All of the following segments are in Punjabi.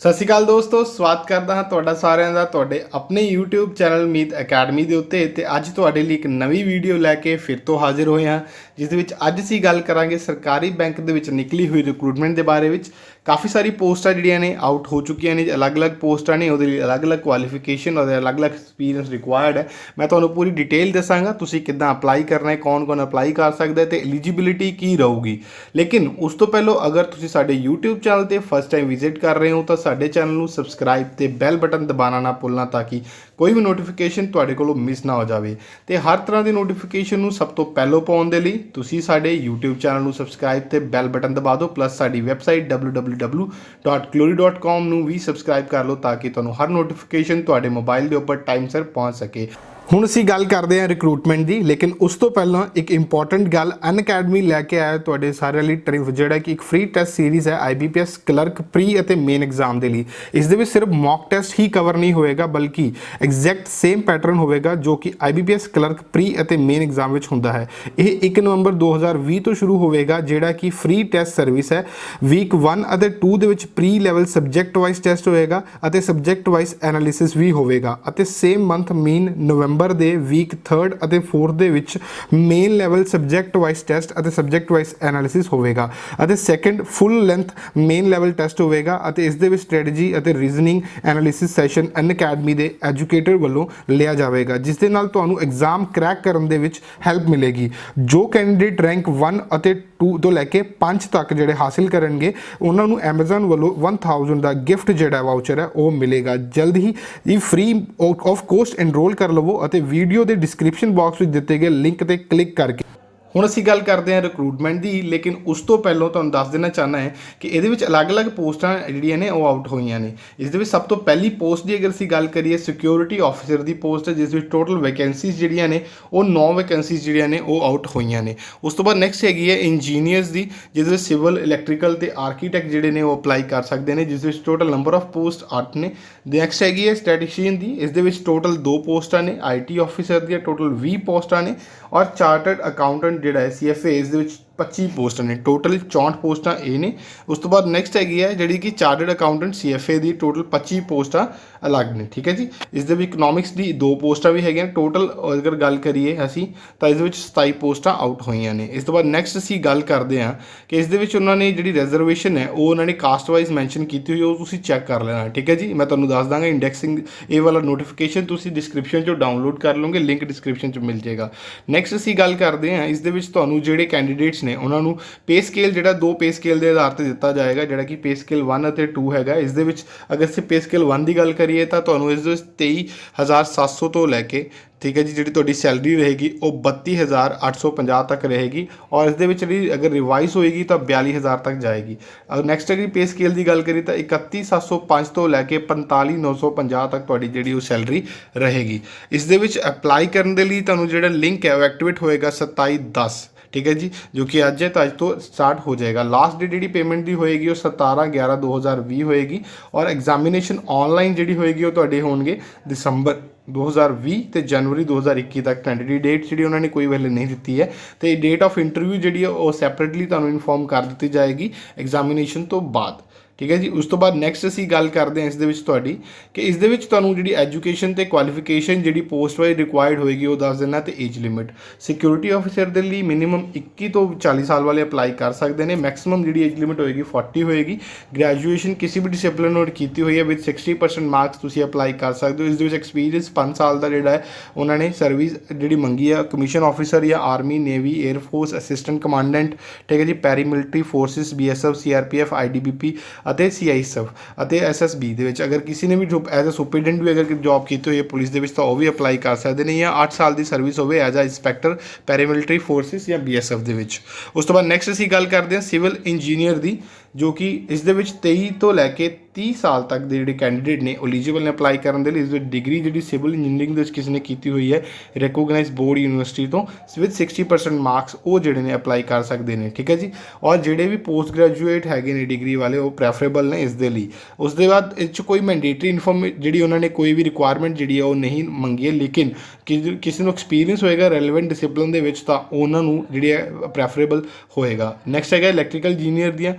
ਸਤਿ ਸ਼੍ਰੀ ਅਕਾਲ ਦੋਸਤੋ, ਸਵਾਗਤ ਕਰਦਾ ਹਾਂ ਤੁਹਾਡਾ ਸਾਰਿਆਂ ਦਾ ਤੁਹਾਡੇ ਆਪਣੇ YouTube ਚੈਨਲ ਮੀਤ ਅਕੈਡਮੀ ਦੇ ਉੱਤੇ। ਤੇ ਅੱਜ ਤੁਹਾਡੇ ਲਈ ਇੱਕ ਨਵੀਂ ਵੀਡੀਓ ਲੈ ਕੇ ਫਿਰ ਤੋਂ ਹਾਜ਼ਰ ਹੋਏ ਹਾਂ, ਜਿਸ ਦੇ ਵਿੱਚ ਅੱਜ ਅਸੀਂ ਗੱਲ ਕਰਾਂਗੇ ਸਰਕਾਰੀ ਬੈਂਕ ਦੇ ਵਿੱਚ ਨਿਕਲੀ ਹੋਈ ਰਿਕਰੂਟਮੈਂਟ ਦੇ ਬਾਰੇ ਵਿੱਚ। ਕਾਫੀ ਸਾਰੀ ਪੋਸਟਾਂ ਜਿਹੜੀਆਂ ਨੇ ਆਊਟ ਹੋ ਚੁੱਕੀਆਂ ਨੇ, ਅਲੱਗ-ਅਲੱਗ ਪੋਸਟਾਂ ਨੇ, ਉਹਦੇ ਲਈ ਅਲੱਗ-ਅਲੱਗ ਕੁਆਲੀਫਿਕੇਸ਼ਨ ਔਰ ਅਲੱਗ-ਅਲੱਗ ਐਕਸਪੀਰੀਅੰਸ ਰਿਕੁਆਇਰਡ ਹੈ। ਮੈਂ ਤੁਹਾਨੂੰ ਪੂਰੀ ਡਿਟੇਲ ਦੱਸਾਂਗਾ ਤੁਸੀਂ ਕਿੱਦਾਂ ਅਪਲਾਈ ਕਰਨਾ ਹੈ, ਕੌਣ-ਕੌਣ ਅਪਲਾਈ ਕਰ ਸਕਦਾ ਹੈ ਤੇ ਐਲੀਜੀਬਿਲਿਟੀ ਕੀ ਰਹੂਗੀ। ਲੇਕਿਨ ਉਸ ਤੋਂ ਪਹਿਲਾਂ ਅਗਰ ਤੁਸੀਂ ਸਾਡੇ YouTube ਚੈਨਲ ਤੇ ਫਸਟ ਟਾਈਮ ਵਿਜ਼ਿਟ ਕਰ ਰਹੇ ਹੋ ਤਾਂ ਸਾਡੇ ਚੈਨਲ ਨੂੰ ਸਬਸਕ੍ਰਾਈਬ ਤੇ ਬੈਲ ਬਟਨ ਦਬਾਉਣਾ ਨਾ ਭੁੱਲਣਾ, ਤਾਂ ਕਿ ਕੋਈ ਵੀ ਨੋਟੀਫਿਕੇਸ਼ਨ ਤੁਹਾਡੇ ਕੋਲੋਂ ਮਿਸ ਨਾ ਹੋ ਜਾਵੇ। ਤੇ ਹਰ ਤਰ੍ਹਾਂ ਦੀ ਨੋਟੀਫਿਕੇਸ਼ਨ ਨੂੰ ਸਭ ਤੋਂ ਪਹਿਲਾਂ ਪਾਉਣ ਦੇ ਲਈ ਤੁਸੀਂ ਸਾਡੇ YouTube ਚੈਨਲ ਨੂੰ ਸਬਸਕ੍ਰਾਈਬ ਤੇ ਬੈਲ ਬਟਨ ਦਬਾ ਦਿਓ, ਪਲੱਸ ਸਾਡੀ ਵੈਬਸਾਈਟ www.glory.com ਨੂੰ ਵੀ ਸਬਸਕ੍ਰਾਈਬ ਕਰ ਲਓ, ਤਾਂ ਕਿ ਤੁਹਾਨੂੰ ਹਰ ਨੋਟੀਫਿਕੇਸ਼ਨ ਤੁਹਾਡੇ ਮੋਬਾਈਲ ਦੇ ਉੱਪਰ ਟਾਈਮ ਸਿਰ ਪਹੁੰਚ ਸਕੇ। ਹੁਣ ਅਸੀਂ ਗੱਲ ਕਰਦੇ ਹਾਂ ਰਿਕਰੂਟਮੈਂਟ ਦੀ, ਲੇਕਿਨ ਉਸ ਤੋਂ ਪਹਿਲਾਂ ਇੱਕ ਇੰਪੋਰਟੈਂਟ ਗੱਲ ਅਨਅਕੈਡਮੀ ਲੈ ਕੇ ਆਇਆ ਤੁਹਾਡੇ ਸਾਰਿਆਂ ਲਈ ਟ੍ਰਿਪ, ਜਿਹੜਾ ਕਿ ਇੱਕ ਫ੍ਰੀ ਟੈਸਟ ਸੀਰੀਜ਼ ਹੈ IBPS ਕਲਰਕ ਪ੍ਰੀ ਅਤੇ ਮੇਨ ਐਗਜ਼ਾਮ ਦੇ ਲਈ। ਇਸ ਦੇ ਵਿੱਚ ਸਿਰਫ ਮੌਕ ਟੈਸਟ ਹੀ ਕਵਰ ਨਹੀਂ ਹੋਏਗਾ, ਬਲਕਿ ਐਗਜ਼ੈਕਟ ਸੇਮ ਪੈਟਰਨ ਹੋਵੇਗਾ ਜੋ ਕਿ IBPS ਕਲਰਕ ਪ੍ਰੀ ਅਤੇ ਮੇਨ ਐਗਜ਼ਾਮ ਵਿੱਚ ਹੁੰਦਾ ਹੈ। ਇਹ 1 ਨਵੰਬਰ 2020 ਤੋਂ ਸ਼ੁਰੂ ਹੋਵੇਗਾ, ਜਿਹੜਾ ਕਿ ਫ੍ਰੀ ਟੈਸਟ ਸਰਵਿਸ ਹੈ। ਵੀਕ 1 ਅਤੇ 2 ਦੇ ਵਿੱਚ pre level subject wise test ਹੋਏਗਾ ਅਤੇ ਸਬਜੈਕਟ ਵਾਈਜ਼ ਐਨਾਲਿਸਿਸ ਵੀ ਹੋਵੇਗਾ, ਅਤੇ ਸੇਮ ਮੰਥ ਮੀਨ ਨਵੰਬਰ ਦੇ ਵੀਕ 3 ਅਤੇ 4 ਦੇ ਵਿੱਚ main level subject wise test ਅਤੇ ਸਬਜੈਕਟ ਵਾਈਜ਼ ਐਨਾਲਿਸਿਸ ਹੋਵੇਗਾ, ਅਤੇ second full length main level test ਹੋਵੇਗਾ, ਅਤੇ ਇਸ ਦੇ ਵਿੱਚ ਸਟ੍ਰੈਟਜੀ ਅਤੇ ਰੀਜ਼ਨਿੰਗ ਐਨਾਲਿਸਿਸ ਸੈਸ਼ਨ ਅਨਅਕੈਡਮੀ ਦੇ ਐਜੂਕੇਟਰ ਵੱਲੋਂ ਲਿਆ ਜਾਵੇਗਾ, ਜਿਸ ਦੇ ਨਾਲ ਤੁਹਾਨੂੰ ਐਗਜ਼ਾਮ ਕਰੈਕ ਕਰਨ ਦੇ ਵਿੱਚ ਹੈਲਪ ਮਿਲੇਗੀ। ਜੋ ਕੈਂਡੀਡੇਟ ਰੈਂਕ 1 ਅਤੇ 2 ਤੋਂ ਲੈ ਕੇ 5 ਤੱਕ ਜਿਹੜੇ ਹਾਸਿਲ ਕਰਨਗੇ, ਉਹਨਾਂ ਨੂੰ Amazon ਵੱਲੋਂ 1000 ਦਾ ਗਿਫਟ ਜਿਹੜਾ ਵਾਊਚਰ ਹੈ ਉਹ ਮਿਲੇਗਾ। ਜਲਦ ਹੀ ਇਹ ਫ੍ਰੀ ਆਫ ਕੋਸਟ ਐਨਰੋਲ ਕਰ ਲਵੋ ਅਤੇ ਵੀਡੀਓ ਦੇ ਡਿਸਕ੍ਰਿਪਸ਼ਨ ਬਾਕਸ ਵਿੱਚ ਦਿੱਤੇ ਗਏ ਲਿੰਕ ਤੇ ਕਲਿੱਕ ਕਰਕੇ। ਹੁਣ ਅਸੀਂ ਗੱਲ ਕਰਦੇ ਹਾਂ ਰਿਕਰੂਟਮੈਂਟ ਦੀ, ਲੇਕਿਨ ਉਸ ਤੋਂ ਪਹਿਲਾਂ ਤੁਹਾਨੂੰ ਦੱਸ ਦੇਣਾ ਚਾਹੁੰਦਾ ਹੈ ਕਿ ਇਹਦੇ ਵਿੱਚ ਅਲੱਗ-ਅਲੱਗ ਪੋਸਟਾਂ ਜਿਹੜੀਆਂ ਨੇ ਉਹ ਆਊਟ ਹੋਈਆਂ ਨੇ। ਇਸ ਦੇ ਵਿੱਚ ਸਭ ਤੋਂ ਪਹਿਲੀ ਪੋਸਟ ਦੀ ਅਗਰ ਅਸੀਂ ਗੱਲ ਕਰੀਏ, ਸਿਕਿਉਰਿਟੀ ਆਫਿਸਰ ਦੀ ਪੋਸਟ ਹੈ, ਜਿਸ ਵਿੱਚ ਟੋਟਲ ਵੈਕੈਂਸੀਜ਼ ਜਿਹੜੀਆਂ ਨੇ ਉਹ 9 ਵੈਕੈਂਸੀਜ਼ ਜਿਹੜੀਆਂ ਨੇ ਉਹ ਆਊਟ ਹੋਈਆਂ ਨੇ। ਉਸ ਤੋਂ ਬਾਅਦ ਨੈਕਸਟ ਹੈਗੀ ਹੈ ਇੰਜੀਨੀਅਰਸ ਦੀ, ਜਿਸ ਵਿੱਚ ਸਿਵਲ, ਇਲੈਕਟ੍ਰੀਕਲ ਤੇ ਆਰਕੀਟੈਕਟ ਜਿਹੜੇ ਨੇ ਉਹ ਅਪਲਾਈ ਕਰ ਸਕਦੇ ਨੇ, ਜਿਸ ਵਿੱਚ ਟੋਟਲ ਨੰਬਰ ਆਫ ਪੋਸਟ 8 ਨੇ। ਨੈਕਸਟ ਹੈਗੀ ਹੈ ਸਟੈਟਿਸ਼ੀਅਨ ਦੀ, ਇਸ ਦੇ ਵਿੱਚ ਟੋਟਲ 2 ਪੋਸਟਾਂ ਨੇ। IT ਆਫਿਸਰ ਦੀਆਂ ਟੋਟਲ 20 ਪੋਸਟਾਂ ਨੇ, ਔਰ ਚਾਰਟਰਡ ਅਕਾਊਂਟੈਂਟ ਜਿਹੜਾ ਹੈ CFA, ਇਸ ਦੇ ਵਿੱਚ 25 ਪੋਸਟਾਂ ਨੇ। ਟੋਟਲ 64 ਪੋਸਟਾਂ ਇਹ ਨੇ। ਉਸ ਤੋਂ ਬਾਅਦ ਨੈਕਸਟ ਹੈਗੀ ਹੈ ਜਿਹੜੀ ਕਿ ਚਾਰਟਰਡ ਅਕਾਊਂਟੈਂਟ CFA ਦੀ ਟੋਟਲ 25 ਪੋਸਟਾਂ ਅਲੱਗ ਨੇ, ਠੀਕ ਹੈ ਜੀ। ਇਸ ਦੇ ਵਿੱਚ ਇਕਨੋਮਿਕਸ ਦੀ 2 ਪੋਸਟਾਂ ਵੀ ਹੈਗੀਆਂ। ਟੋਟਲ ਅਗਰ ਗੱਲ ਕਰੀਏ ਅਸੀਂ ਤਾਂ ਇਸ ਦੇ ਵਿੱਚ 27 ਪੋਸਟਾਂ ਆਊਟ ਹੋਈਆਂ ਨੇ। ਇਸ ਤੋਂ ਬਾਅਦ ਨੈਕਸਟ ਅਸੀਂ ਗੱਲ ਕਰਦੇ ਹਾਂ ਕਿ ਇਸ ਦੇ ਵਿੱਚ ਉਹਨਾਂ ਨੇ ਜਿਹੜੀ ਰਿਜ਼ਰਵੇਸ਼ਨ ਹੈ ਉਹ ਉਹਨਾਂ ਨੇ ਕਾਸਟ ਵਾਈਜ਼ ਮੈਂਸ਼ਨ ਕੀਤੀ ਹੋਈ, ਉਹ ਤੁਸੀਂ ਚੈੱਕ ਕਰ ਲੈਣਾ, ਠੀਕ ਹੈ ਜੀ। ਮੈਂ ਤੁਹਾਨੂੰ ਦੱਸ ਦਾਂਗਾ ਇੰਡੈਕਸਿੰਗ ਇਹ ਵਾਲਾ ਨੋਟੀਫਿਕੇਸ਼ਨ ਤੁਸੀਂ ਡਿਸਕ੍ਰਿਪਸ਼ਨ 'ਚੋਂ ਡਾਊਨਲੋਡ ਕਰ ਲਓਗੇ, ਲਿੰਕ ਡਿਸਕ੍ਰਿਪਸ਼ਨ 'ਚ ਮਿਲ ਜਾਏਗਾ। ਨੈਕਸਟ ਅਸੀਂ ਗੱਲ ਕਰਦੇ ਹਾਂ, ਇਸ ਦੇ ਵਿੱਚ ਤੁਹਾਨੂੰ ਜਿਹੜੇ ਕੈਂਡੀਡੇਟਸ ਨੇ ਉਹਨਾਂ ਨੂੰ ਪੇ ਸਕੇਲ ਜਿਹੜਾ 2 ਪੇ ਸਕੇਲ ਦੇ ਆਧਾਰ ਤੇ ਦਿੱਤਾ ਜਾਏਗਾ, ਜਿਹੜਾ ਕਿ ਪੇ ਸਕੇਲ 1 ਅਤੇ 2 ਹੈਗਾ। ਇਸ ਦੇ ਵਿੱਚ ਅਗਰ ਅਸੀਂ ਪੇ ਸਕੇਲ 1 ਦੀ ਗੱਲ ਕਰੀਏ ਤਾਂ ਤੁਹਾਨੂੰ ਇਸ ਦੇ ਵਿੱਚ 23,700 ਤੋਂ ਲੈ ਕੇ, ਠੀਕ ਹੈ ਜੀ, ਜਿਹੜੀ ਤੁਹਾਡੀ ਸੈਲਰੀ ਰਹੇਗੀ ਉਹ 32,850 ਤੱਕ ਰਹੇਗੀ, ਔਰ ਇਸ ਦੇ ਵਿੱਚ ਜਿਹੜੀ ਅਗਰ ਰਿਵਾਈਜ਼ ਹੋਏਗੀ ਤਾਂ 42,000 ਤੱਕ ਜਾਏਗੀ। ਅਗਰ ਨੈਕਸਟ ਅਗਰ ਪੇ ਸਕੇਲ ਦੀ ਗੱਲ ਕਰੀਏ ਤਾਂ 31,705 ਤੋਂ ਲੈ ਕੇ 45,950 ਤੱਕ ਤੁਹਾਡੀ ਜਿਹੜੀ ਉਹ ਸੈਲਰੀ ਰਹੇਗੀ। ਇਸ ਦੇ ਵਿੱਚ ਅਪਲਾਈ ਕਰਨ ਦੇ ਲਈ ਤੁਹਾਨੂੰ ਜਿਹੜਾ ਲਿੰਕ ਹੈ ਉਹ ਐਕਟੀਵੇਟ ਹੋਏਗਾ 27/10, ਠੀਕ ਹੈ ਜੀ, ਜੋ ਕਿ ਅੱਜ ਹੈ ਤਾਂ ਅੱਜ ਤੋਂ ਸਟਾਰਟ ਹੋ ਜਾਏਗਾ। ਲਾਸਟ ਡੇਟ ਜਿਹੜੀ ਪੇਮੈਂਟ ਦੀ ਹੋਏਗੀ ਉਹ 17/11/2020 ਹੋਏਗੀ, ਔਰ ਐਗਜ਼ਾਮੀਨੇਸ਼ਨ ਆਨਲਾਈਨ ਜਿਹੜੀ ਹੋਏਗੀ ਉਹ ਤੁਹਾਡੇ ਹੋਣਗੇ ਦਸੰਬਰ 2020 ਤੇ ਜਨਵਰੀ 2021 ਤੱਕ। ਟੈਂਟੇਟਿਵ ਡੇਟ ਜਿਹੜੀ ਉਹਨਾਂ ਨੇ ਕੋਈ ਵੈਲੇ ਨਹੀਂ ਦਿੱਤੀ ਹੈ, ਤੇ ਡੇਟ ਆਫ ਇੰਟਰਵਿਊ ਜਿਹੜੀ ਉਹ ਸੈਪਰੇਟਲੀ ਤੁਹਾਨੂੰ ਇਨਫੋਰਮ ਕਰ ਦਿੱਤੀ ਜਾਏਗੀ ਐਗਜ਼ਾਮੀਨੇਸ਼ਨ ਤੋਂ ਬਾਅਦ, ਠੀਕ ਹੈ ਜੀ। ਉਸ ਤੋਂ ਬਾਅਦ ਨੈਕਸਟ ਅਸੀਂ ਗੱਲ ਕਰਦੇ ਹਾਂ ਇਸ ਦੇ ਵਿੱਚ ਤੁਹਾਡੀ ਕਿ ਇਸ ਦੇ ਵਿੱਚ ਤੁਹਾਨੂੰ ਜਿਹੜੀ ਐਜੂਕੇਸ਼ਨ ਤੇ ਕੁਆਲੀਫਿਕੇਸ਼ਨ ਜਿਹੜੀ ਪੋਸਟ ਵਾਈਜ਼ ਰਿਕੁਆਇਰਡ ਹੋਏਗੀ ਉਹ ਦੱਸ ਦੇਣਾ, ਤੇ ਏਜ ਲਿਮਿਟ। ਸਿਕਿਉਰਿਟੀ ਆਫਿਸਰ ਦੇ ਲਈ ਮਿਨੀਮਮ 21 ਤੋਂ 40 ਸਾਲ ਵਾਲੇ ਅਪਲਾਈ ਕਰ ਸਕਦੇ ਨੇ। ਮੈਕਸਿਮਮ ਜਿਹੜੀ ਏਜ ਲਿਮਿਟ ਹੋਏਗੀ 40 ਹੋਏਗੀ। ਗ੍ਰੈਜੂਏਸ਼ਨ ਕਿਸੇ ਵੀ ਡਿਸਿਪਲਿਨ ਨਾਲ ਕੀਤੀ ਹੋਈ ਹੈ ਵਿਦ 60% ਮਾਰਕਸ ਤੁਸੀਂ ਅਪਲਾਈ ਕਰ ਸਕਦੇ ਹੋ। ਇਸ ਦੇ ਵਿੱਚ ਐਕਸਪੀਰੀਅੰਸ 5 ਸਾਲ ਦਾ ਜਿਹੜਾ ਹੈ ਉਹਨਾਂ ਨੇ ਸਰਵਿਸ ਜਿਹੜੀ ਮੰਗੀ ਆ, ਕਮਿਸ਼ਨ ਆਫਿਸਰ ਜਾਂ army, navy, air force, assistant commandant, ਠੀਕ ਹੈ ਜੀ, ਪੈਰੀਮਿਲਟਰੀ ਫੋਰਸਿਸ, BSF, CRPF, ITBP ਅਤੇ CISF ਅਤੇ SSB ਦੇ ਵਿੱਚ ਅਗਰ ਕਿਸੇ ਨੇ ਵੀ ਐਜ਼ ਅ ਸੁਪਰਡੈਂਟ ਵੀ ਅਗਰ ਜੌਬ ਕੀਤੀ ਹੋਈ ਹੈ ਪੁਲਿਸ ਦੇ ਵਿੱਚ ਤਾਂ ਉਹ ਵੀ ਅਪਲਾਈ ਕਰ ਸਕਦੇ ਨੇ, ਜਾਂ 8 ਸਾਲ ਦੀ ਸਰਵਿਸ ਹੋਵੇ as a inspector paramilitary forces ਜਾਂ BSF ਦੇ ਵਿੱਚ। ਉਸ ਤੋਂ ਬਾਅਦ ਨੈਕਸਟ ਅਸੀਂ ਗੱਲ ਕਰਦੇ ਹਾਂ ਸਿਵਲ ਇੰਜੀਨੀਅਰ ਦੀ, ਜੋ ਕਿ ਇਸ ਦੇ ਵਿੱਚ 23 ਤੋਂ ਲੈ ਕੇ 30 ਸਾਲ ਤੱਕ ਦੇ ਜਿਹੜੇ ਕੈਂਡੀਡੇਟ ਨੇ ਐਲੀਜੀਬਲ ਨੇ ਅਪਲਾਈ ਕਰਨ ਦੇ ਲਈ। ਇਸ ਵਿੱਚ ਡਿਗਰੀ ਜਿਹੜੀ ਸਿਵਲ ਇੰਜੀਨੀਅਰਿੰਗ ਦੇ ਵਿੱਚ ਕਿਸੇ ਨੇ ਕੀਤੀ ਹੋਈ ਹੈ ਰੈਕੋਗਨਾਈਜ਼ ਬੋਰਡ ਯੂਨੀਵਰਸਿਟੀ ਤੋਂ ਵਿਦ 60% ਮਾਰਕਸ, ਉਹ ਜਿਹੜੇ ਨੇ ਅਪਲਾਈ ਕਰ ਸਕਦੇ ਨੇ, ਠੀਕ ਹੈ ਜੀ। ਔਰ ਜਿਹੜੇ ਵੀ ਪੋਸਟ ਗ੍ਰੈਜੂਏਟ ਹੈਗੇ ਨੇ ਡਿਗਰੀ ਵਾਲੇ ਉਹ ਪ੍ਰੈਫਰੇਬਲ ਨੇ ਇਸ ਦੇ ਲਈ। ਉਸ ਦੇ ਬਾਅਦ ਇਹ 'ਚ ਕੋਈ ਮੈਂਡੇਟਰੀ ਜਿਹੜੀ ਉਹਨਾਂ ਨੇ ਕੋਈ ਵੀ ਰਿਕੁਆਇਰਮੈਂਟ ਜਿਹੜੀ ਹੈ ਉਹ ਨਹੀਂ ਮੰਗੀ ਹੈ, ਲੇਕਿਨ ਕਿਸੇ ਨੂੰ ਐਕਸਪੀਰੀਅੰਸ ਹੋਏਗਾ ਰੈਲੇਵੈਂਟ ਡਿਸਿਪਲਿਨ ਦੇ ਵਿੱਚ ਤਾਂ ਉਹਨਾਂ ਨੂੰ ਜਿਹੜੀ ਹੈ ਪ੍ਰੈਫਰੇਬਲ ਹੋਏਗਾ। ਨੈਕਸਟ ਹੈਗਾ ਇਲੈਕਟ੍ਰੀਕਲ ਇੰਜੀਨੀਅਰ ਦੀਆਂ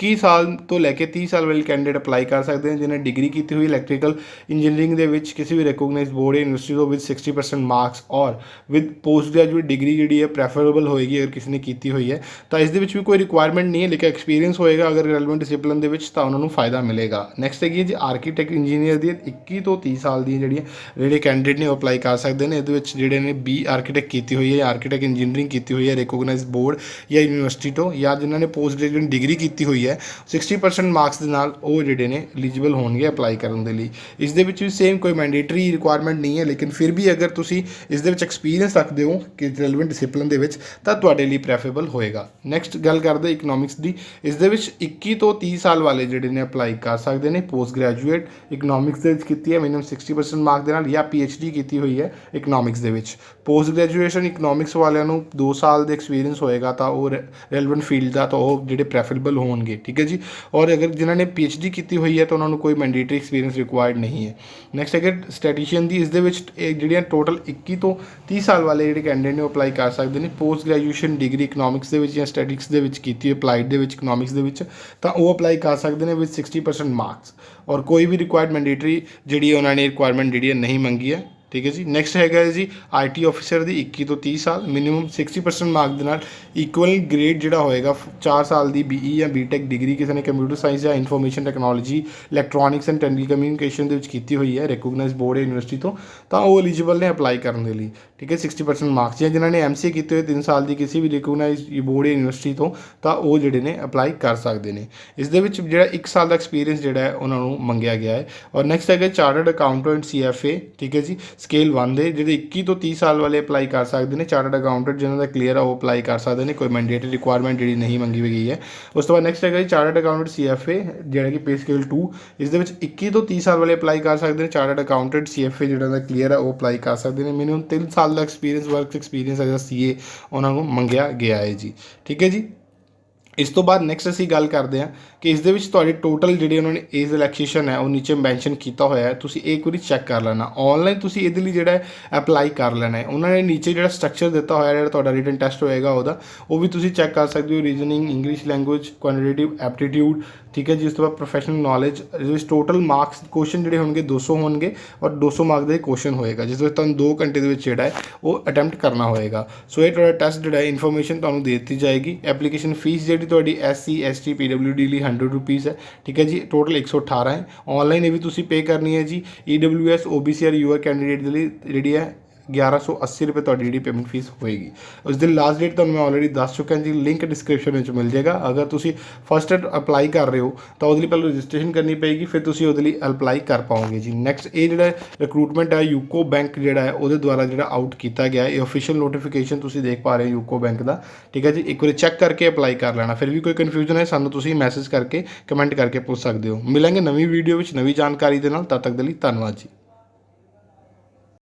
21 ਸਾਲ ਤੋਂ ਲੈ ਕੇ 30 ਸਾਲ ਵਾਲੇ ਕੈਂਡੀਡੇਟ ਅਪਲਾਈ ਕਰ ਸਕਦੇ ਨੇ ਜਿਨ੍ਹਾਂ ਨੇ ਡਿਗਰੀ ਕੀਤੀ ਹੋਈ ਇਲੈਕਟ੍ਰੀਕਲ ਇੰਜੀਨੀਅਰਿੰਗ ਦੇ ਵਿੱਚ ਕਿਸੇ ਵੀ ਰਿਕੋਗਨਾਈਜ਼ਡ ਬੋਰਡ ਜਾਂ ਯੂਨੀਵਰਸਿਟੀ ਤੋਂ ਵਿਦ 60% ਮਾਰਕਸ ਔਰ ਵਿਦ ਪੋਸਟ ਗ੍ਰੈਜੂਏਟ ਡਿਗਰੀ ਜਿਹੜੀ ਹੈ ਪ੍ਰੈਫਰੇਬਲ ਹੋਏਗੀ ਅਗਰ ਕਿਸੇ ਨੇ ਕੀਤੀ ਹੋਈ ਹੈ ਤਾਂ ਇਸ ਦੇ ਵਿੱਚ ਵੀ ਕੋਈ ਰਿਕੁਆਇਰਮੈਂਟ ਨਹੀਂ ਹੈ ਲੇਕਿਨ ਐਕਸਪੀਰੀਅੰਸ ਹੋਏਗਾ ਅਗਰ ਰੈਲੇਵੈਂਟ ਡਿਸਿਪਲਿਨ ਦੇ ਵਿੱਚ ਤਾਂ ਉਹਨਾਂ ਨੂੰ ਫਾਇਦਾ ਮਿਲੇਗਾ। ਨੈਕਸਟ ਹੈਗੀ ਜੀ ਆਰਕੀਟੈਕਟ ਇੰਜੀਨੀਅਰ ਦੀ 21 ਤੋਂ 30 ਸਾਲ ਦੀਆਂ ਜਿਹੜੇ ਕੈਂਡੀਡੇਟ ਨੇ ਉਹ ਅਪਲਾਈ ਕਰ ਸਕਦੇ ਨੇ। ਇਹਦੇ ਵਿੱਚ ਜਿਹੜੇ ਨੇ ਬੀ ਆਰਕੀਟੈਕਟ ਕੀਤੀ ਹੋਈ ਹੈ ਆਰਕੀਟੈਕਟ ਇੰਜੀਨੀਅਰਿੰਗ ਕੀਤੀ ਹੋਈ ਹੈ ਰਿਕੋਗਨਾਈਜ਼ਡ ਬੋਰਡ ਜਾਂ ਯੂਨੀਵਰਸਿਟੀ ਤੋਂ ਜਾਂ ਜਿਨ੍ਹਾਂ ਨੇ ਪੋਸਟ ਗ੍ਰੈਜੂਏਟ ਡਿਗਰੀ ਕੀਤੀ ਹੋਈ ਹੈ 60% ਮਾਰਕਸ ਦੇ ਨਾਲ ਉਹ ਜਿਹੜੇ ਨੇ ਐਲੀਜੀਬਲ ਹੋਣਗੇ ਅਪਲਾਈ ਕਰਨ ਦੇ ਲਈ। ਇਸ ਦੇ ਵਿੱਚ ਵੀ ਸੇਮ ਕੋਈ ਮੈਂਡੇਟਰੀ ਰਿਕੁਆਇਰਮੈਂਟ ਨਹੀਂ ਹੈ ਲੇਕਿਨ ਫਿਰ ਵੀ ਅਗਰ ਤੁਸੀਂ ਇਸ ਦੇ ਵਿੱਚ ਐਕਸਪੀਰੀਅੰਸ ਰੱਖਦੇ ਹੋ ਕਿ ਰੈਲੇਵੈਂਟ ਡਿਸਿਪਲਿਨ ਦੇ ਵਿੱਚ ਤਾਂ ਤੁਹਾਡੇ ਲਈ ਪ੍ਰੈਫਰੇਬਲ ਹੋਏਗਾ। ਨੈਕਸਟ ਗੱਲ ਕਰਦੇ ਇਕਨੋਮਿਕਸ ਦੀ। ਇਸ ਦੇ ਵਿੱਚ 21 ਤੋਂ 30 ਸਾਲ ਵਾਲੇ ਜਿਹੜੇ ਨੇ ਅਪਲਾਈ ਕਰ ਸਕਦੇ ਨੇ ਪੋਸਟ ਗ੍ਰੈਜੂਏਟ ਇਕਨੋਮਿਕਸ ਦੇ ਵਿੱਚ ਕੀਤੀ ਹੈ ਮਿਨੀਮਮ 60% ਮਾਰਕ ਦੇ ਨਾਲ ਜਾਂ PhD ਕੀਤੀ ਹੋਈ ਹੈ ਇਕਨੋਮਿਕਸ ਦੇ ਵਿੱਚ। ਪੋਸਟ ਗ੍ਰੈਜੂਏਸ਼ਨ ਇਕਨੋਮਿਕਸ ਵਾਲਿਆਂ ਨੂੰ 2 ਸਾਲ ਦੇ ਐਕਸਪੀਰੀਅੰਸ ਹੋਏਗਾ ਤਾਂ ਉਹ ਰੈਲੇਵੈਂਟ ਫੀਲਡ ਦਾ ਤਾਂ ਉਹ ਜਿਹੜੇ ਪ੍ਰੈਫਰੇਬਲ ਹੋਣਗੇ, ਠੀਕ ਹੈ ਜੀ। ਔਰ ਅਗਰ ਜਿਨ੍ਹਾਂ ਨੇ PhD ਕੀਤੀ ਹੋਈ ਹੈ ਤਾਂ ਉਹਨਾਂ ਨੂੰ ਕੋਈ ਮੈਂਡੇਟਰੀ ਐਕਸਪੀਰੀਅੰਸ ਰਿਕੁਆਇਰਡ ਨਹੀਂ ਹੈ। ਨੈਕਸਟ ਹੈਗਾ ਸਟੈਟਿਸ਼ੀਅਨ ਦੀ। ਇਸ ਦੇ ਵਿੱਚ ਜਿਹੜੀਆਂ ਟੋਟਲ 21 ਤੋਂ 30 ਸਾਲ ਵਾਲੇ ਜਿਹੜੇ ਕੈਂਡੀਡੇਟ ਨੇ ਉਹ ਅਪਲਾਈ ਕਰ ਸਕਦੇ ਨੇ ਪੋਸਟ ਗ੍ਰੈਜੂਏਸ਼ਨ ਡਿਗਰੀ ਇਕਨੋਮਿਕਸ ਦੇ ਵਿੱਚ ਜਾਂ ਸਟੈਟਿਕਸ ਦੇ ਵਿੱਚ ਕੀਤੀ ਹੈ ਅਪਲਾਈਡ ਦੇ ਵਿੱਚ ਇਕਨੋਮਿਕਸ ਦੇ ਵਿੱਚ ਤਾਂ ਉਹ ਅਪਲਾਈ ਕਰ ਸਕਦੇ ਨੇ ਵਿਦ 60% ਮਾਰਕਸ ਔਰ ਕੋਈ ਵੀ ਰਿਕੁਆਇਰਡ ਮੈਂਡੇਟਰੀ ਜਿਹੜੀ ਉਹਨਾਂ ਨੇ ਰਿਕੁਆਇਰਮੈਂਟ ਜਿਹੜੀ ਨਹੀਂ ਮੰਗੀ ਹੈ, ਠੀਕ ਹੈ ਜੀ। ਨੈਕਸਟ ਹੈਗਾ ਜੀ IT ਆਫਿਸਰ ਦੀ 21 ਤੋਂ 30 ਸਾਲ ਮਿਨੀਮਮ 60% ਮਾਰਕ ਦੇ ਨਾਲ ਇਕੁਅਲ ਗ੍ਰੇਡ ਜਿਹੜਾ ਹੋਏਗਾ 4 ਸਾਲ ਦੀ BE ਜਾਂ BTech ਡਿਗਰੀ ਕਿਸੇ ਨੇ ਕੰਪਿਊਟਰ ਸਾਇੰਸ ਜਾਂ information technology electronics and telecommunication ਦੇ ਵਿੱਚ ਕੀਤੀ ਹੋਈ ਹੈ ਰਿਕੋਗਨਾਈਜ਼ਡ ਬੋਰਡ ਜਾਂ ਯੂਨੀਵਰਸਿਟੀ ਤੋਂ ਤਾਂ ਉਹ ਐਲੀਜੀਬਲ ਨੇ ਅਪਲਾਈ ਕਰਨ ਦੇ ਲਈ, ਠੀਕ ਹੈ। 60% ਮਾਰਕਸ ਜਾਂ ਜਿਨ੍ਹਾਂ ਨੇ MCA ਕੀਤੇ ਹੋਏ 3 ਸਾਲ ਦੀ ਕਿਸੇ ਵੀ ਰਿਕੋਗਨਾਈਜ਼ਡ ਬੋਰਡ ਜਾਂ ਯੂਨੀਵਰਸਿਟੀ ਤੋਂ ਤਾਂ ਉਹ ਜਿਹੜੇ ਨੇ ਅਪਲਾਈ ਕਰ ਸਕਦੇ ਨੇ। ਇਸ ਦੇ ਵਿੱਚ ਜਿਹੜਾ 1 ਸਾਲ ਦਾ ਐਕਸਪੀਰੀਅੰਸ ਜਿਹੜਾ ਹੈ ਉਹਨਾਂ ਨੂੰ ਮੰਗਿਆ ਗਿਆ ਹੈ। ਔਰ ਨੈਕਸਟ ਹੈਗਾ ਚਾਰਟਰਡ ਅਕਾਊਂਟੈਂਟ CFA, ਠੀਕ ਹੈ ਜੀ। ਸਕੇਲ 1 ਦੇ ਜਿਹੜੇ 21 ਤੋਂ 30 ਸਾਲ ਵਾਲੇ ਅਪਲਾਈ ਕਰ ਸਕਦੇ ਨੇ। ਚਾਰਟਰਡ ਅਕਾਊਂਟੈਂਟ ਜਿਹਨਾਂ ਦਾ ਕਲੀਅਰ ਆ ਉਹ ਅਪਲਾਈ ਕਰ ਸਕਦੇ ਨੇ, ਕੋਈ ਮੈਂਡੇਟਰੀ ਰਿਕੁਆਇਰਮੈਂਟ ਜਿਹੜੀ ਨਹੀਂ ਮੰਗੀ ਗਈ ਹੈ। ਉਸ ਤੋਂ ਬਾਅਦ ਨੈਕਸਟ ਹੈਗਾ ਜੀ ਚਾਰਟਰਡ ਅਕਾਊਂਟੈਂਟ CFA ਜਿਹੜਾ ਕਿ ਪੇ ਸਕੇਲ 2। ਇਸ ਦੇ ਵਿੱਚ 21 ਤੋਂ 30 ਸਾਲ ਵਾਲੇ ਅਪਲਾਈ ਕਰ ਸਕਦੇ ਨੇ। ਚਾਰਟਰਡ ਅਕਾਊਂਟੈਂਟ CFA ਜਿਹੜਾ ਦਾ ਕਲੀਅਰ ਆ ਉਹ ਅਪਲਾਈ ਕਰ ਸਕਦੇ ਨੇ। ਮਿਨੀਮਮ 3 ਸਾਲ ਦਾ experience work experience as a CA ਉਹਨਾਂ ਨੂੰ ਮੰਗਿਆ ਗਿਆ ਹੈ ਜੀ, ਠੀਕ ਹੈ ਜੀ। ਇਸ ਤੋਂ ਬਾਅਦ ਨੈਕਸਟ ਅਸੀਂ ਗੱਲ ਕਰਦੇ ਹਾਂ ਕਿ ਇਸ ਦੇ ਵਿੱਚ ਤੁਹਾਡੀ ਟੋਟਲ ਜਿਹੜੀ ਉਹਨਾਂ ਨੇ ਏਜ ਰਿਲੈਕਸੇਸ਼ਨ ਹੈ ਉਹ ਨੀਚੇ ਮੈਂਸ਼ਨ ਕੀਤਾ ਹੋਇਆ ਹੈ, ਤੁਸੀਂ ਇੱਕ ਵਾਰੀ ਚੈੱਕ ਕਰ ਲੈਣਾ। ਆਨਲਾਈਨ ਤੁਸੀਂ ਇਹਦੇ ਲਈ ਜਿਹੜਾ ਅਪਲਾਈ ਕਰ ਲੈਣਾ ਹੈ। ਉਹਨਾਂ ਨੇ ਨੀਚੇ ਜਿਹੜਾ ਸਟਰਕਚਰ ਦਿੱਤਾ ਹੋਇਆ ਜਿਹੜਾ ਤੁਹਾਡਾ ਰਿਟਨ ਟੈਸਟ ਹੋਏਗਾ ਉਹਦਾ ਉਹ ਵੀ ਤੁਸੀਂ ਚੈੱਕ ਕਰ ਸਕਦੇ ਹੋ। Reasoning, English language, quantitative aptitude, ਠੀਕ ਹੈ ਜੀ। ਇਸ ਤੋਂ ਬਾਅਦ ਪ੍ਰੋਫੈਸ਼ਨਲ ਨੌਲੇਜ, ਜਿਹਦੇ ਵਿੱਚ ਟੋਟਲ ਮਾਰਕਸ ਕੁਐਸਚਨ ਜਿਹੜੇ ਹੋਣਗੇ 200 ਹੋਣਗੇ ਔਰ 200 ਮਾਰਕ ਦਾ ਕੁਐਸਚਨ ਹੋਏਗਾ ਜਿਸ ਵਿੱਚ ਤੁਹਾਨੂੰ 2 ਘੰਟੇ ਦੇ ਵਿੱਚ ਜਿਹੜਾ ਹੈ ਉਹ ਅਟੈਂਪਟ ਕਰਨਾ ਹੋਏਗਾ। ਸੋ ਇਹ ਤੁਹਾਡਾ ਟੈਸਟ ਜਿਹੜਾ ਹੈ ਇਨਫੋਰਮੇਸ਼ਨ ਤੁਹਾਨੂੰ ਦੇ ਦਿੱਤੀ ਜਾਏਗੀ। ਐਪਲੀਕੇਸ਼ਨ ਫੀਸ ਜਿਹੜੀ ਤੁਹਾਡੀ SC ST PWD ਲਈ 100 ਰੁਪੀਜ਼ ਹੈ, ਠੀਕ ਹੈ ਜੀ। ਟੋਟਲ 118 ਹੈ। ਆਨਲਾਈਨ ਇਹ ਵੀ ਤੁਸੀਂ ਪੇ ਕਰਨੀ ਹੈ ਜੀ। EWS OBC ਔਰ UR ਕੈਂਡੀਡੇਟ ਦੇ ਲਈ ਜਿਹੜੀ ਹੈ 1180 ਰੁਪਏ ਤੁਹਾਡੀ ਜਿਹੜੀ ਪੇਮੈਂਟ ਫੀਸ ਹੋਏਗੀ। ਉਸ ਦੀ ਲਾਸਟ ਡੇਟ ਤੁਹਾਨੂੰ ਮੈਂ ਆਲਰੇਡੀ ਦੱਸ ਚੁੱਕਾ ਜੀ, ਲਿੰਕ ਡਿਸਕ੍ਰਿਪਸ਼ਨ ਵਿੱਚ ਮਿਲ ਜਾਏਗਾ। ਅਗਰ ਤੁਸੀਂ ਫਸਟ ਅਪਲਾਈ ਕਰ ਰਹੇ ਹੋ ਤਾਂ ਉਹਦੇ ਲਈ ਪਹਿਲਾਂ ਰਜਿਸਟ੍ਰੇਸ਼ਨ ਕਰਨੀ ਪਏਗੀ, ਫਿਰ ਤੁਸੀਂ ਉਹਦੇ ਲਈ ਅਪਲਾਈ ਕਰ ਪਾਓਗੇ ਜੀ। ਨੈਕਸਟ ਇਹ ਜਿਹੜਾ ਰਿਕਰੂਟਮੈਂਟ ਹੈ ਯੂਕੋ ਬੈਂਕ ਜਿਹੜਾ ਹੈ ਉਹਦੇ ਦੁਆਰਾ ਜਿਹੜਾ ਆਊਟ ਕੀਤਾ ਗਿਆ ਇਹ ਆਫੀਸ਼ੀਅਲ ਨੋਟੀਫਿਕੇਸ਼ਨ ਤੁਸੀਂ ਦੇਖ ਪਾ ਰਹੇ ਹੋ ਯੂਕੋ ਬੈਂਕ ਦਾ, ਠੀਕ ਹੈ ਜੀ। ਇੱਕ ਵਾਰੀ ਚੈੱਕ ਕਰਕੇ ਅਪਲਾਈ ਕਰ ਲੈਣਾ। ਫਿਰ ਵੀ ਕੋਈ ਕਨਫਿਊਜ਼ਨ ਹੈ ਸਾਨੂੰ ਤੁਸੀਂ ਮੈਸੇਜ ਕਰਕੇ ਕਮੈਂਟ ਕਰਕੇ ਪੁੱਛ ਸਕਦੇ ਹੋ। ਮਿਲਾਂਗੇ ਨਵੀਂ ਵੀਡੀਓ ਵਿੱਚ ਨਵੀਂ ਜਾਣਕਾਰੀ ਦੇ ਨਾਲ, ਤਦ ਤੱਕ ਦੇ ਲਈ ਧੰਨਵਾਦ ਜੀ।